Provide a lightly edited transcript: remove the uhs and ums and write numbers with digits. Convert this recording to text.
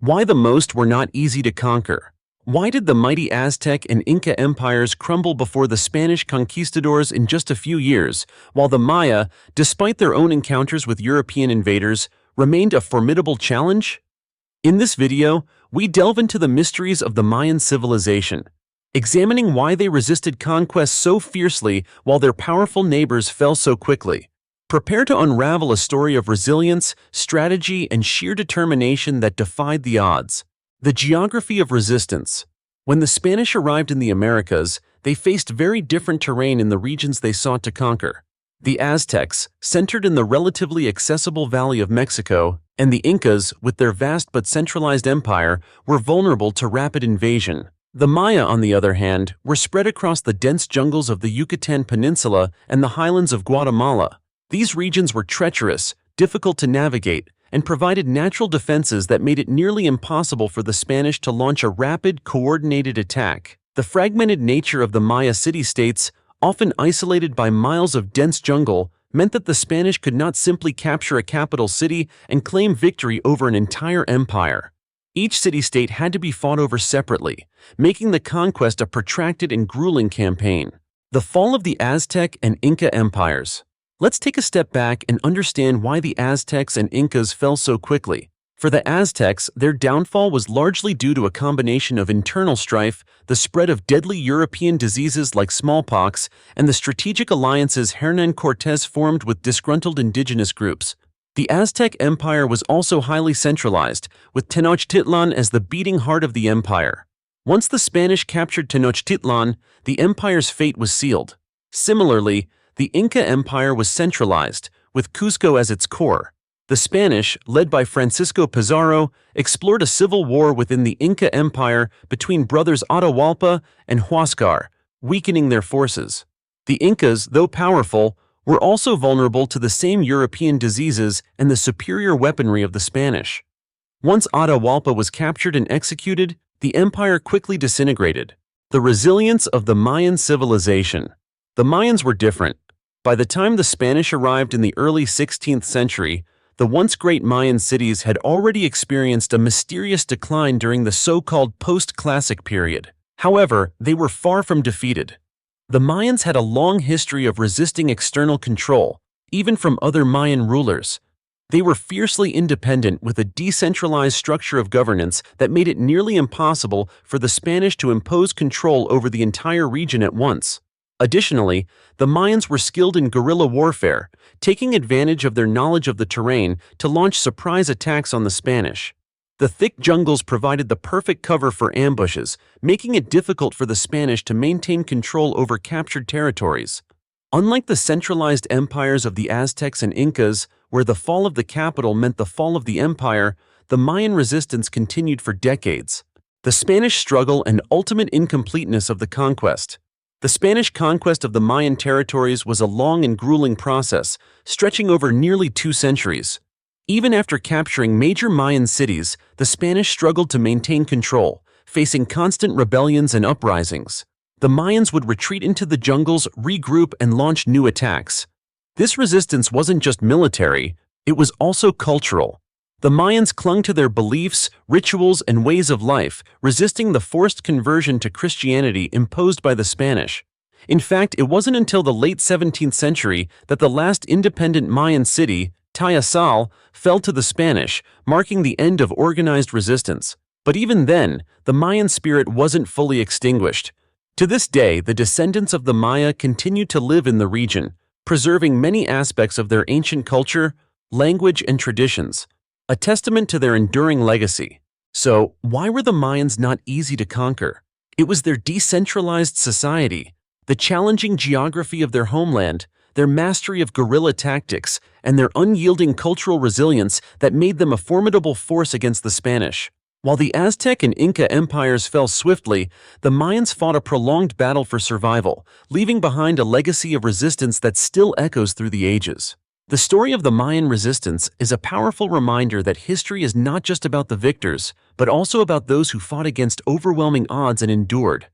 Why the most were not easy to conquer. Why did the mighty Aztec and Inca empires crumble before the Spanish conquistadors in just a few years, while the Maya, despite their own encounters with European invaders, remained a formidable challenge? In this video, we delve into the mysteries of the Mayan civilization, examining why they resisted conquest so fiercely while their powerful neighbors fell so quickly. Prepare to unravel a story of resilience, strategy, and sheer determination that defied the odds. The geography of resistance. When the Spanish arrived in the Americas, they faced very different terrain in the regions they sought to conquer. The Aztecs, centered in the relatively accessible Valley of Mexico, and the Incas, with their vast but centralized empire, were vulnerable to rapid invasion. The Maya, on the other hand, were spread across the dense jungles of the Yucatan Peninsula and the highlands of Guatemala. These regions were treacherous, difficult to navigate, and provided natural defenses that made it nearly impossible for the Spanish to launch a rapid, coordinated attack. The fragmented nature of the Maya city-states, often isolated by miles of dense jungle, meant that the Spanish could not simply capture a capital city and claim victory over an entire empire. Each city-state had to be fought over separately, making the conquest a protracted and grueling campaign. The fall of the Aztec and Inca empires. Let's take a step back and understand why the Aztecs and Incas fell so quickly. For the Aztecs, their downfall was largely due to a combination of internal strife, the spread of deadly European diseases like smallpox, and the strategic alliances Hernán Cortés formed with disgruntled indigenous groups. The Aztec Empire was also highly centralized, with Tenochtitlan as the beating heart of the empire. Once the Spanish captured Tenochtitlan, the empire's fate was sealed. Similarly, the Inca Empire was centralized, with Cusco as its core. The Spanish, led by Francisco Pizarro, explored a civil war within the Inca Empire between brothers Atahualpa and Huáscar, weakening their forces. The Incas, though powerful, were also vulnerable to the same European diseases and the superior weaponry of the Spanish. Once Atahualpa was captured and executed, the empire quickly disintegrated. The resilience of the Mayan civilization. The Mayans were different. By the time the Spanish arrived in the early 16th century, the once great Mayan cities had already experienced a mysterious decline during the so-called post-classic period. However, they were far from defeated. The Mayans had a long history of resisting external control, even from other Mayan rulers. They were fiercely independent with a decentralized structure of governance that made it nearly impossible for the Spanish to impose control over the entire region at once. Additionally, the Mayans were skilled in guerrilla warfare, taking advantage of their knowledge of the terrain to launch surprise attacks on the Spanish. The thick jungles provided the perfect cover for ambushes, making it difficult for the Spanish to maintain control over captured territories. Unlike the centralized empires of the Aztecs and Incas, where the fall of the capital meant the fall of the empire, the Mayan resistance continued for decades. The Spanish struggle and ultimate incompleteness of the conquest. The Spanish conquest of the Mayan territories was a long and grueling process, stretching over nearly 2 centuries. Even after capturing major Mayan cities, the Spanish struggled to maintain control, facing constant rebellions and uprisings. The Mayans would retreat into the jungles, regroup, and launch new attacks. This resistance wasn't just military, it was also cultural. The Mayans clung to their beliefs, rituals, and ways of life, resisting the forced conversion to Christianity imposed by the Spanish. In fact, it wasn't until the late 17th century that the last independent Mayan city, Tayasal, fell to the Spanish, marking the end of organized resistance. But even then, the Mayan spirit wasn't fully extinguished. To this day, the descendants of the Maya continue to live in the region, preserving many aspects of their ancient culture, language, and traditions, a testament to their enduring legacy. So, why were the Mayans not easy to conquer? It was their decentralized society, the challenging geography of their homeland, their mastery of guerrilla tactics, and their unyielding cultural resilience that made them a formidable force against the Spanish. While the Aztec and Inca empires fell swiftly, the Mayans fought a prolonged battle for survival, leaving behind a legacy of resistance that still echoes through the ages. The story of the Mayan resistance is a powerful reminder that history is not just about the victors, but also about those who fought against overwhelming odds and endured.